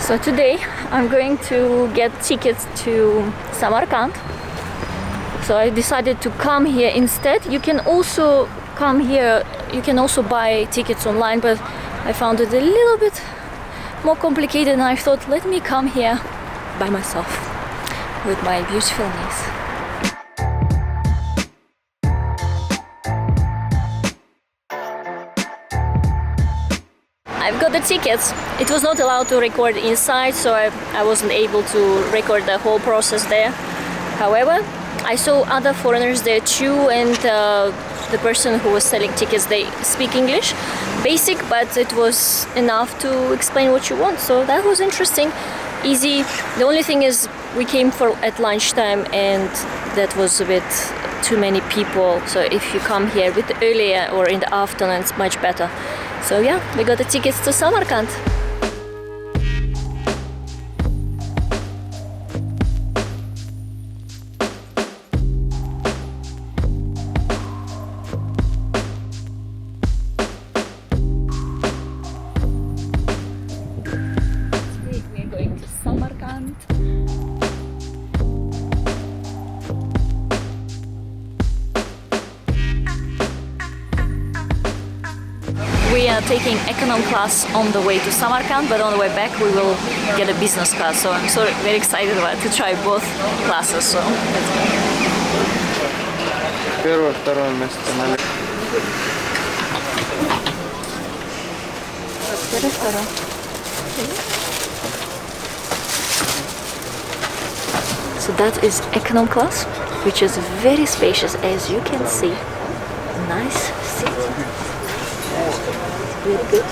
So today I'm going to get tickets to Samarkand. So I decided to come here instead. You can also come here, you can also buy tickets online, but I found it a little bit more complicated and I thought, let me come here by myself with my beautiful niece. I've got the tickets. It was not allowed to record inside, so I wasn't able to record the whole process there. However, I saw other foreigners there too, and the person who was selling tickets, they speak English, basic, but it was enough to explain what you want, so that was interesting, easy. The only thing is we came at lunchtime and that was a bit too many people, so if you come here a bit earlier or in the afternoon, it's much better. So yeah, we got the tickets to Samarkand. We are taking economy class on the way to Samarkand, but on the way back we will get a business class. So I'm very excited to try both classes. So let's go. Первое, второе место на So that is economy class, which is very spacious, as you can see. Nice seat. Very good.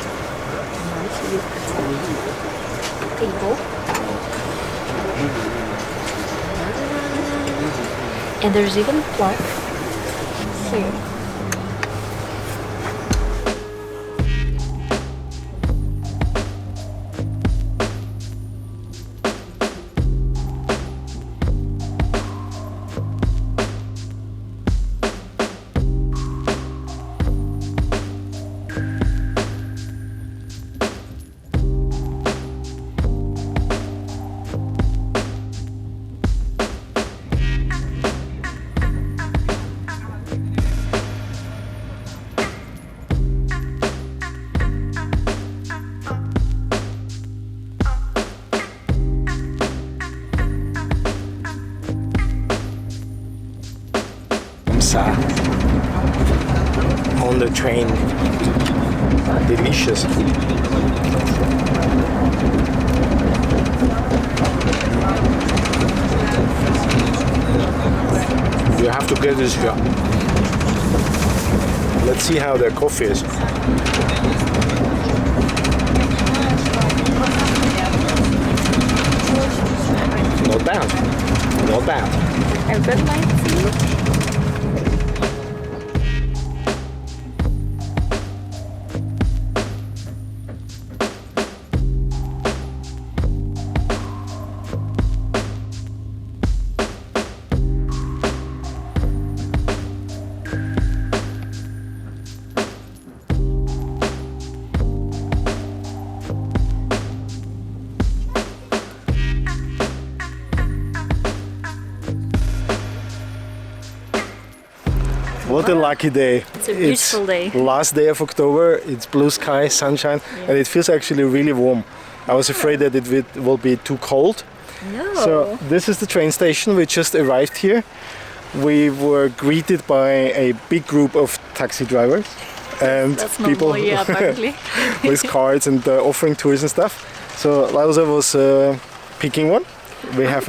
Nice table. And there's even a plaque here. On the train. Delicious. You have to get this here. Let's see how their coffee is. Not bad. Not bad. I've got mine too. What a lucky day. It's a beautiful day. Last day of October, it's blue sky, sunshine, and it feels actually really warm. I was afraid that it will be too cold. No. So this is the train station. We just arrived here. We were greeted by a big group of taxi drivers and people with cards and offering tours and stuff. So Lausa was picking one.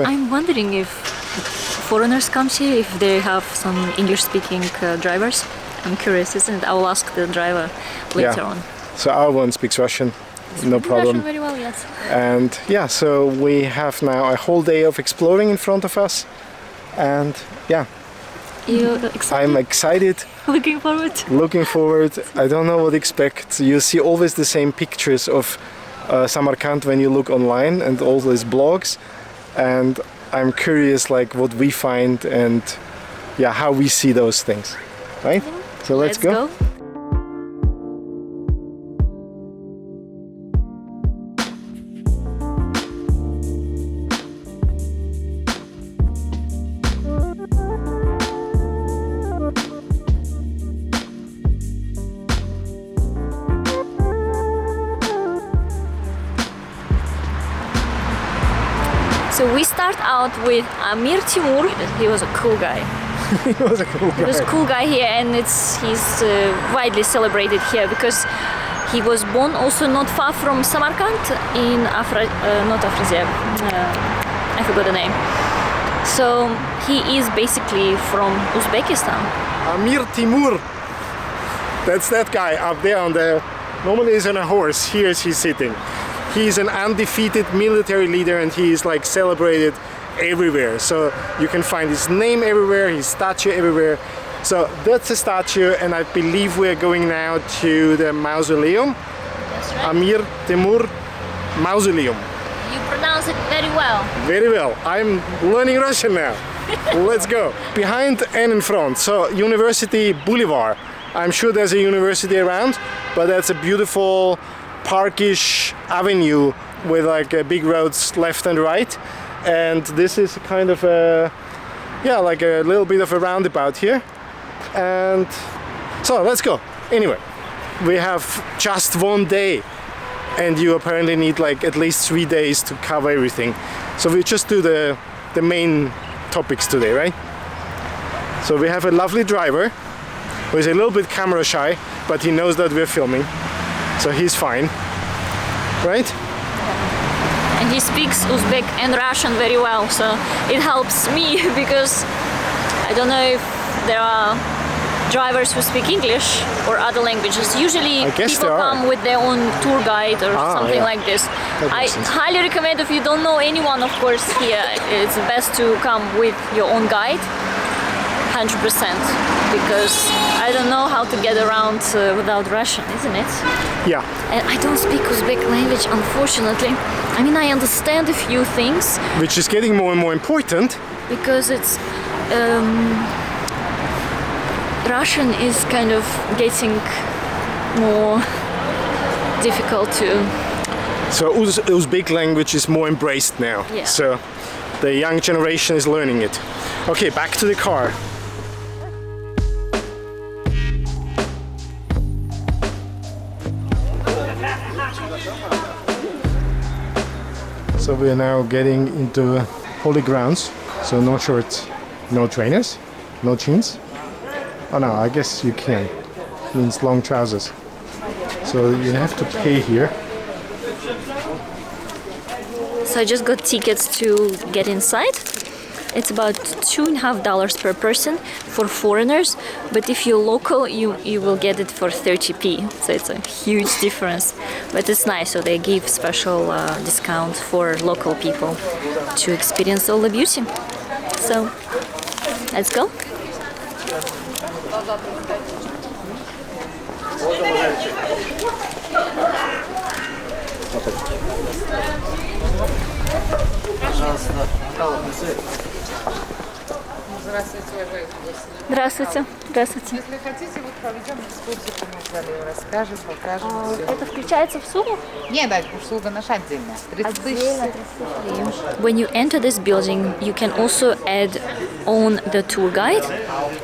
I'm wondering if foreigners come here, if they have some English-speaking drivers. I'm curious, isn't it? I will ask the driver later on. So our one speaks Russian, no problem. Russian very well, yes. And yeah, so we have now a whole day of exploring in front of us, and yeah. You're excited? I'm excited. Looking forward. Looking forward. I don't know what to expect. You see always the same pictures of Samarkand when you look online and all these blogs, and I'm curious like what we find and yeah, how we see those things, right? So let's go. So we start out with Amir Timur. He was a cool guy. He was a cool guy. He was a cool guy here, and he's widely celebrated here because he was born also not far from Samarkand in not Afrizia. I forgot the name. So he is basically from Uzbekistan. Amir Timur. That's that guy up there on the. Normally he's on a horse. Here he's sitting. He's an undefeated military leader, and he is like celebrated everywhere. So you can find his name everywhere, his statue everywhere. So that's a statue, and I believe we're going now to the Mausoleum. That's right. Amir Timur Mausoleum. You pronounce it very well. Very well. I'm learning Russian now. Let's go. Behind and in front. So University Boulevard. I'm sure there's a university around, but that's a beautiful parkish avenue with like big roads left and right. And this is kind of a, yeah, like a little bit of a roundabout here. And so let's go. Anyway, we have just one day, and you apparently need like at least 3 days to cover everything. So we just do the main topics today, right? So we have a lovely driver who is a little bit camera shy, but he knows that we're filming, so he's fine, right? And he speaks Uzbek and Russian very well, so it helps me because I don't know if there are drivers who speak English or other languages. Usually people come with their own tour guide or something like this. I highly recommend, if you don't know anyone, of course, here, it's best to come with your own guide, 100%, because I don't know how to get around without Russian, isn't it? Yeah. And I don't speak Uzbek language, unfortunately. I mean, I understand a few things. Which is getting more and more important. Because it's... Russian is kind of getting more difficult to... So Uzbek language is more embraced now. Yeah. So the young generation is learning it. Okay, back to the car. So we are now getting into holy grounds. So no shorts, no trainers, no jeans. Oh no, I guess you can. It means long trousers. So you have to pay here. So I just got tickets to get inside. It's about $2.50 per person for foreigners, but if you're local, you will get it for 30p. So it's a huge difference, but it's nice. So they give special discount for local people to experience all the beauty. So let's go. Здравствуйте. Здравствуйте. Если хотите, вот проведем экскурсию по мавзолею, расскажем, покажем. Всё. Это включается в сумму? Нет, да, услуга наша отдельная. 30 тысяч. When you enter this building, you can also add on the tour guide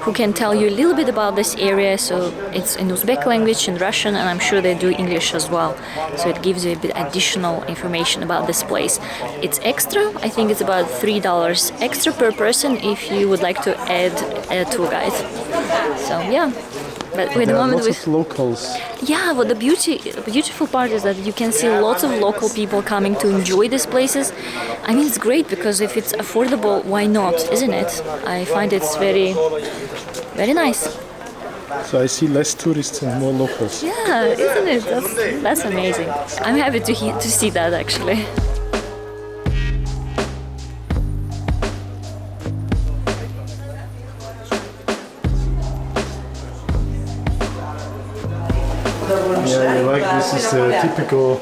who can tell you a little bit about this area. So it's in Uzbek language, in Russian, and I'm sure they do English as well. So it gives you a bit additional information about this place. It's extra. I think it's about $3 extra per person if you would like to add a tour guide. So yeah. But with the moment with locals. Yeah, but the beautiful part is that you can see lots of local people coming to enjoy these places. I mean, it's great because if it's affordable, why not, isn't it? I find it's very, very nice. So I see less tourists and more locals. Yeah, isn't it? That's amazing. I'm happy to see that actually. Yeah, you like this is the typical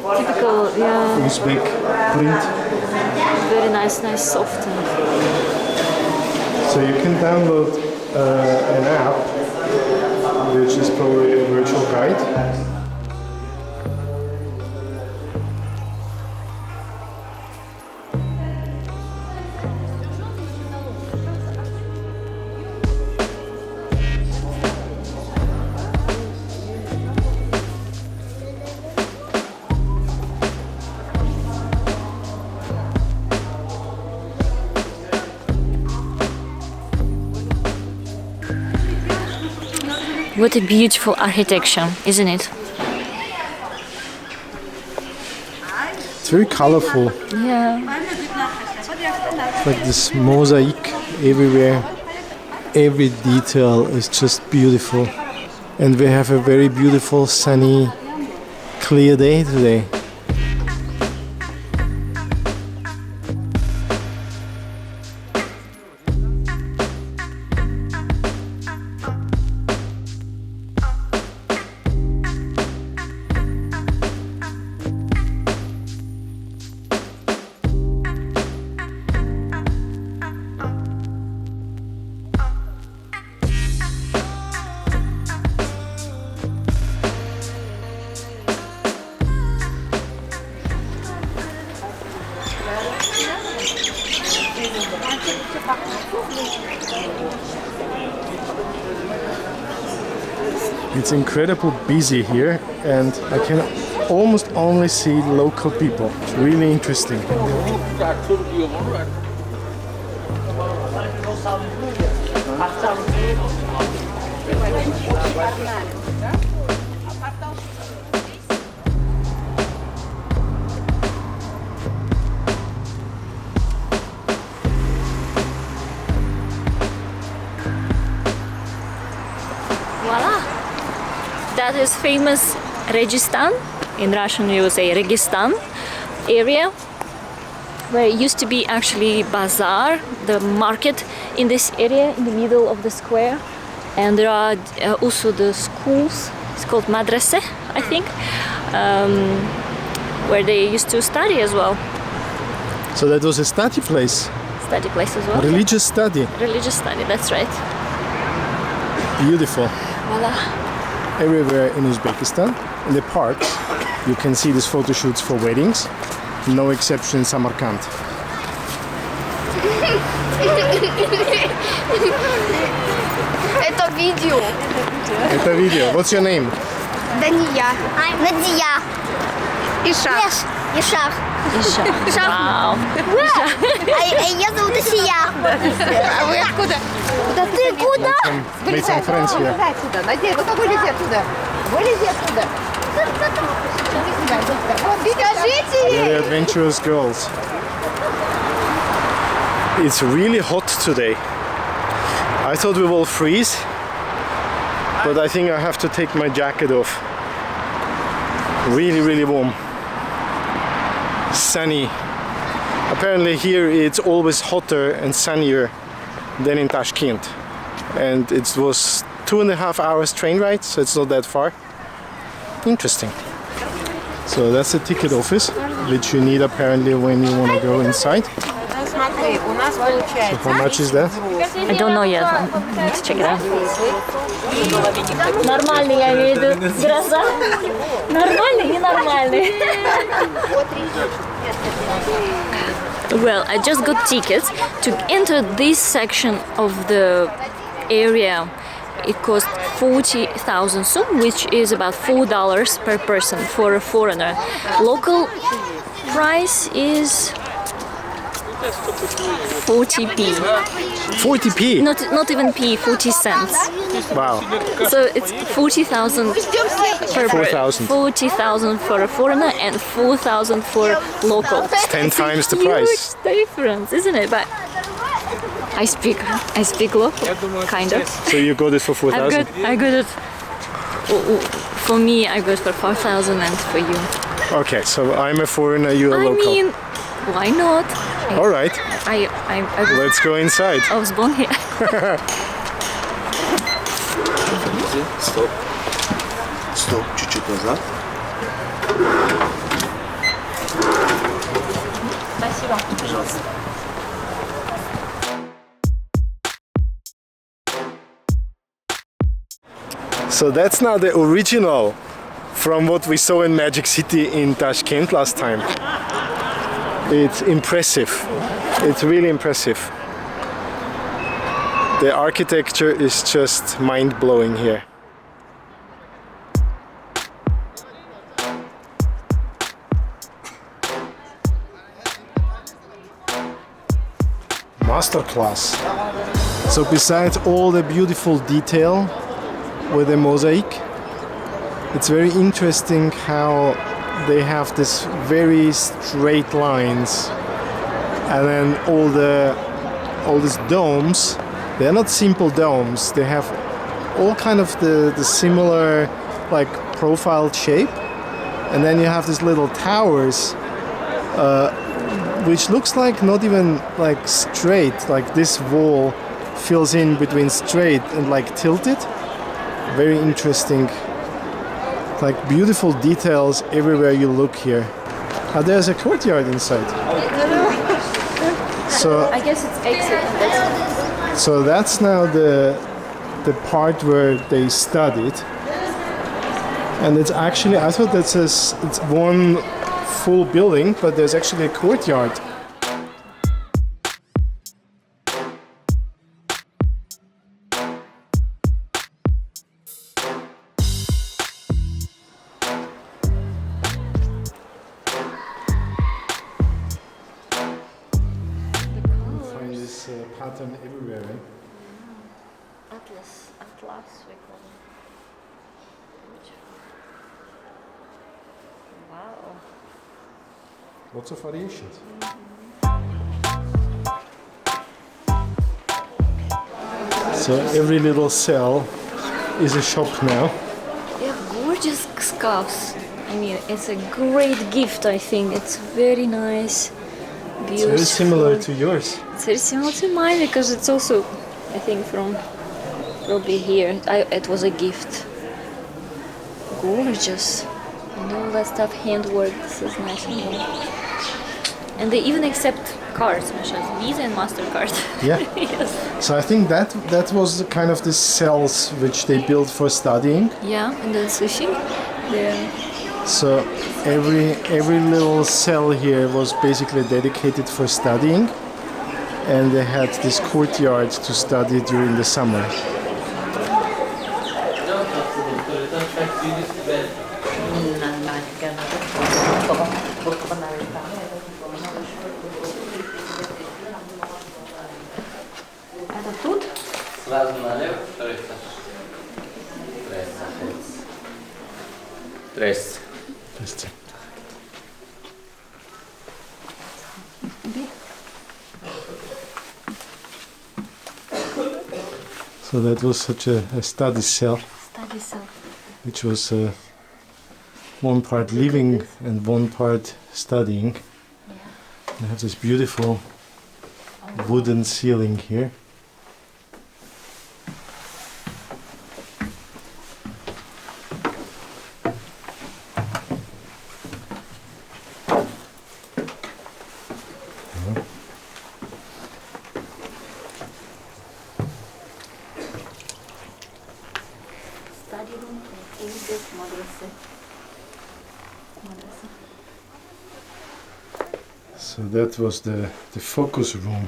Yeah. Uzbek print. Very nice, soft. So you can download an app, which is probably a virtual guide. What a beautiful architecture, isn't it? It's very colorful. Yeah. Like this mosaic everywhere. Every detail is just beautiful. And we have a very beautiful, sunny, clear day today. It's incredibly busy here, and I can almost only see local people. It's really interesting. Voila! That is famous Registan, in Russian you would say Registan area, where it used to be actually bazaar, the market in this area in the middle of the square. And there are also the schools, it's called madrasa, I think, where they used to study as well. So that was a study place, Study place as well. religious study. Religious study, that's right. Beautiful. Voila. Everywhere in Uzbekistan, in the parks, you can see these photo shoots for weddings. No exception in Samarkand. Это видео. Это видео. What's your name? Дания. Надия. Ишах. Ишах. Isha. Wow. Я зовут Асия. А вы откуда? Да ты куда? Made some friends here. Вылезай отсюда. Надеюсь, ну-ка вылези оттуда. Вылези оттуда. Вот, Скажите ей. Very adventurous girls. It's really hot today. I thought we will freeze, but I think I have to take my jacket off. Really, really warm. Sunny. Apparently here it's always hotter and sunnier than in Tashkent. And it was 2.5 hours train ride, so it's not that far. Interesting. So that's the ticket office, which you need apparently when you want to go inside. смотри, у нас получается. How much is that? I don't know yet. Let's check it out. Нормальный, я имею в виду. Гроза. Нормальный, ненормальный. Well, I just got tickets to enter this section of the area. It cost 40,000 sum, which is about $4 per person for a foreigner. Local price is 40p. 40p? Not even p, 40 cents. Wow. So it's 40,000 per 4,000. 40,000 for a foreigner and 4,000 for local. It's 10 times the Huge price. difference, isn't it? But I speak local, kind of. So you got it for 4,000? I got it. For me, I got it for 4,000 and for you. Okay, so I'm a foreigner, you're a I local. mean, why not? All right, I let's go inside. was born here. Стоп. Стоп, чуть-чуть назад. Спасибо. Пожалуйста. So that's now the original from what we saw in Magic City in Tashkent last time. It's impressive. It's really impressive. The architecture is just mind-blowing here. Masterclass. So besides all the beautiful detail with a mosaic. It's very interesting how they have this very straight lines, and then all these domes. They're not simple domes. They have all kind of the similar like profiled shape, and then you have these little towers, which looks like not even like straight. Like this wall fills in between straight and like tilted. Very interesting. Like beautiful details everywhere you look here. There's a courtyard inside. So I guess it's exit. so that's now the part where they studied. And it's actually, I thought that says it's one full building, but there's actually a courtyard. Pattern everywhere. Atlas we call it. Wow. Lots of variations. So every little cell is a shop now. They have gorgeous scarves. I mean, it's a great gift, I think. It's very nice. Beautiful. It's very similar to yours. It's very similar to mine because it's also, I think, from probably here. It was a gift. Gorgeous. And all that stuff handwork. This is nice. And they even accept cards, such as Visa and MasterCard. Yeah. Yes. So I think that was the kind of the cells which they built for studying. Yeah, and then sushi. Yeah. So every little cell here was basically dedicated for studying, and they had this courtyard to study during the summer. Это тут? Сразу налево, второй этаж. Здрасте. Здрасте. So that was such a study cell. Study cell. Which was one part living and one part studying. Yeah. They have this beautiful wooden ceiling here. Study room in this madrasa. So that was the focus room,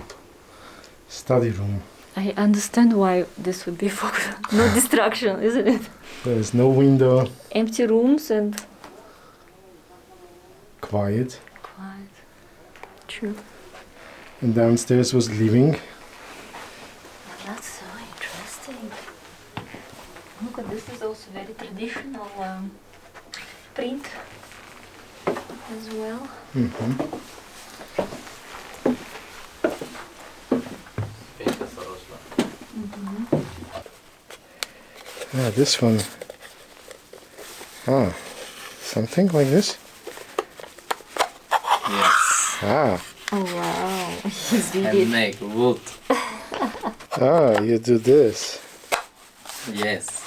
study room. I understand why this would be focus. No distraction, isn't it? There's no window, Empty rooms and quiet. quiet. True. And downstairs was living. That's so interesting. Look at this is also very traditional print as well. Mm-hmm. Yeah, this one. Ah, something like this. Yes. Ah, Oh wow, he's And really make wood. ah, you do this. Yes.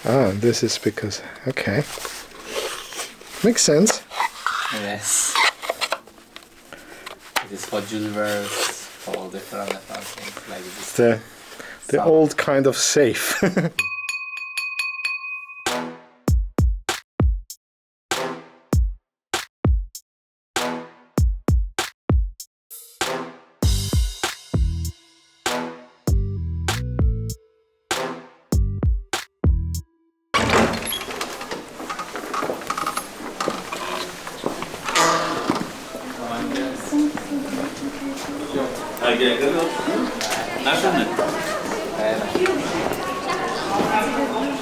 Ah, this is because, okay. Makes sense. Yes. It is for jewelers, for different things like this. The Some- old kind of safe.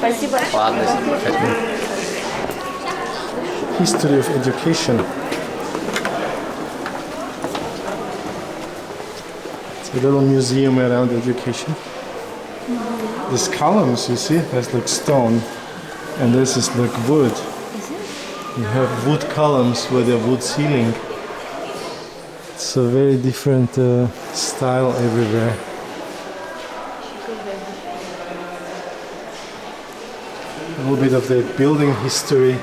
Ладно, замечательно. History of education. It's a little museum around education. These columns, you see, has like stone, and this is like wood. You have wood columns with a wood ceiling. It's a very different style everywhere. A little bit of the building history.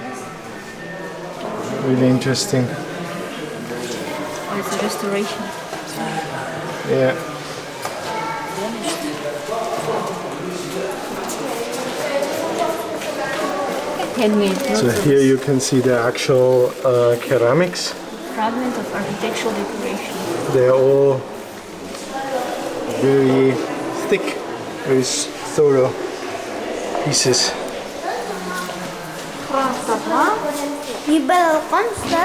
Really interesting. Oh, it's a restoration. Yeah. Handmade. So here you can see the actual ceramics. Fragment of architectural decoration. They're all very thick, very thorough pieces. You better constant. I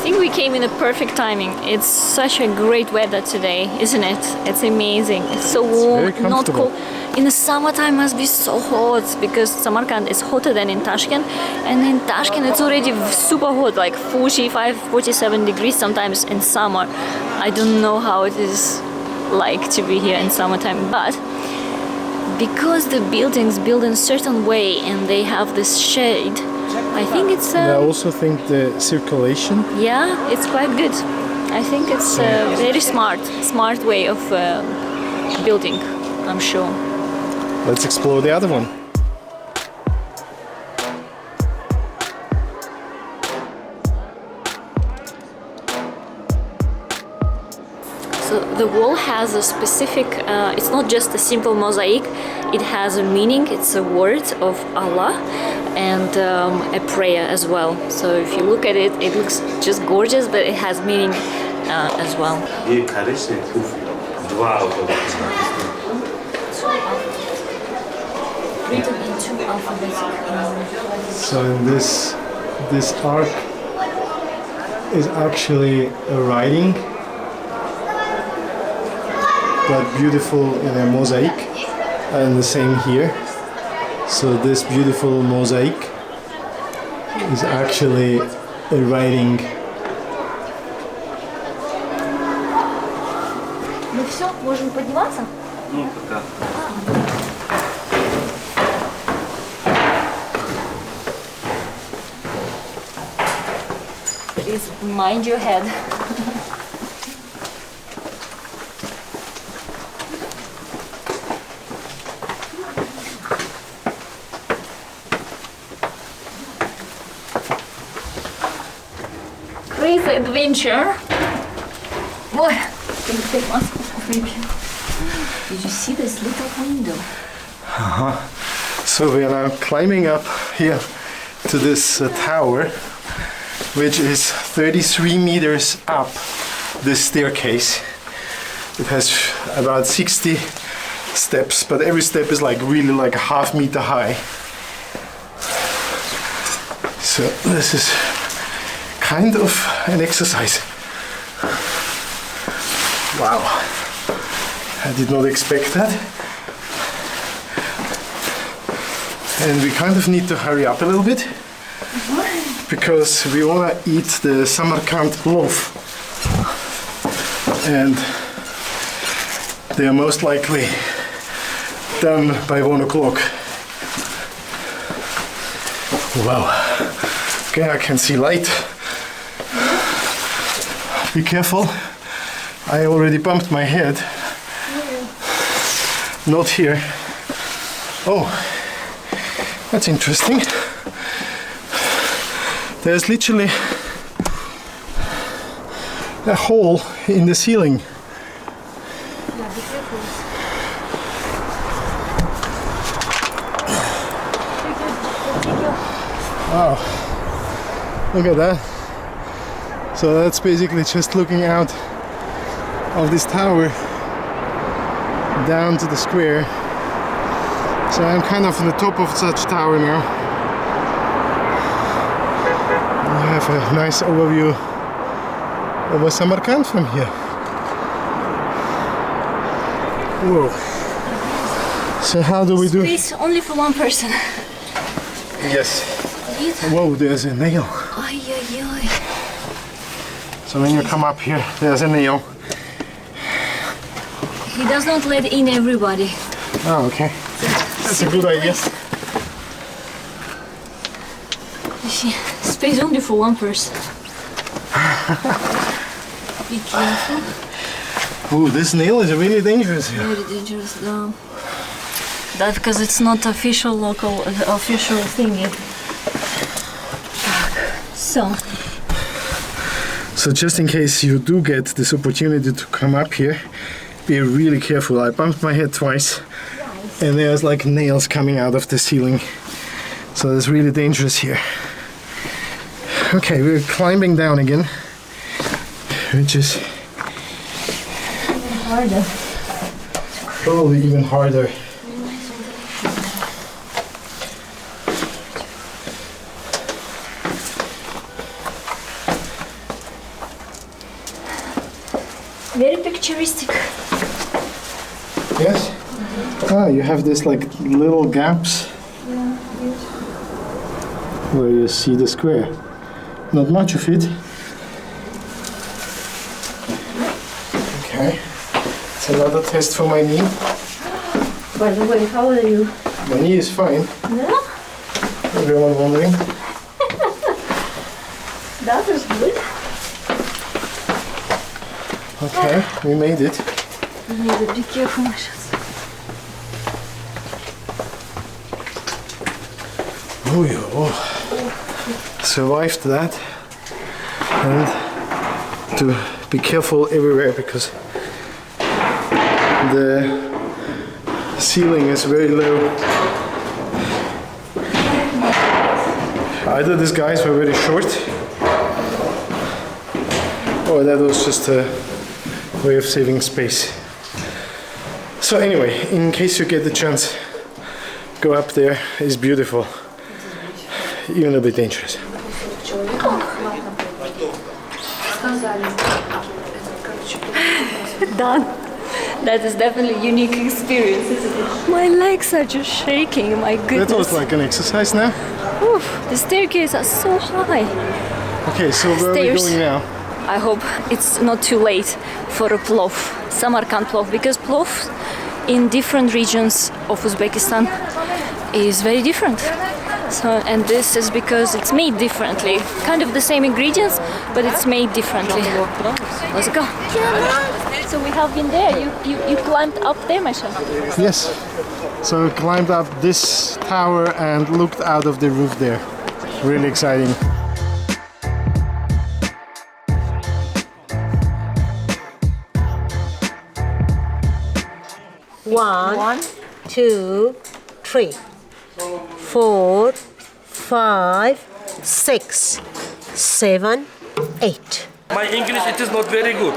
think we came in a perfect timing. It's such a great weather today, isn't it? It's amazing. It's so warm, very not comfortable. cold. In the summertime must be so hot because Samarkand is hotter than in Tashkent, and in Tashkent it's already super hot, like 45, 47 degrees sometimes in summer. I don't know how it is like to be here in summertime, but because the buildings build in a certain way and they have this shade, I think it's And I also think the circulation. yeah, it's quite good. I think it's a very smart way of building, I'm sure. Let's explore the other one. So the wall has a specific, it's not just a simple mosaic, it has a meaning, it's a word of Allah and a prayer as well. So if you look at it, it looks just gorgeous, but it has meaning as well. Written in two alphabets. So in this arc is actually a writing, but beautiful in a mosaic, and the same here. So this beautiful mosaic is actually a writing. Ну все, можем подниматься? Ну, пока. Please mind your head. Crazy adventure. Boy, can you take mask off maybe? Did you see this little window? So we are now climbing up here to this tower, which is 33 meters up this staircase. It has about 60 steps, but every step is like really like a half meter high. So this is kind of an exercise. Wow, I did not expect that. And we kind of need to hurry up a little bit because we want to eat the Samarkand loaf, and they are most likely done by 1 o'clock. Wow. Okay, I can see light. Be careful. I already bumped my head. Not here. Oh, that's interesting. There's literally a hole in the ceiling. Wow, look at that. So that's basically just looking out of this tower down to the square. So I'm kind of on the top of such tower now. We have have a nice overview over Samarkand from here. Whoa. So how do we do? Space only for one person. Yes. Whoa, there's a nail. Ay, ay, ay. So when you come up here, there's a nail. He does not let in everybody. Oh, okay. That's a good idea. You see, space only for one person. Be careful. Ooh, this nail is really dangerous here. Very dangerous though. That's because it's not official local, official thingy. So just in case you do get this opportunity to come up here, be really careful. I bumped my head twice and there's like nails coming out of the ceiling. So it's really dangerous here. Okay, we're climbing down again, which is harder. probably even harder. Very picturesque. Yes? Ah, you have this like little gaps where you see the square. Not much of it. Okay. It's another test for my knee. By the way, how are you? My knee is fine. No? Everyone wondering? That is good. Okay, we made it. You need to be careful, Masha. Oh, yeah. Oh. Survived that. And to be careful everywhere because the ceiling is very low. Either these guys were very short or that was just a way of saving space. So anyway, in case you get the chance, go up there. It's beautiful, even a bit dangerous. Done. That is definitely a unique experience, isn't it? My legs are just shaking, my goodness. That was like an exercise now. Oof, the staircases are so high. Okay, so where are we Stairs. going now? I hope it's not too late for a plov, Samarkand plov, because plov in different regions of Uzbekistan is very different. So, and this is because it's made differently. Kind of the same ingredients, but it's made differently. Let's go. So we have been there. You climbed up there, Masha? Yes. So we climbed up this tower and looked out of the roof there. Really exciting. One, 2, 3, 4, 5, 6, 7, 8. My English it is not very good.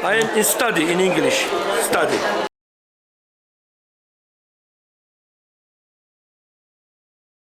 I am in study in English. Study.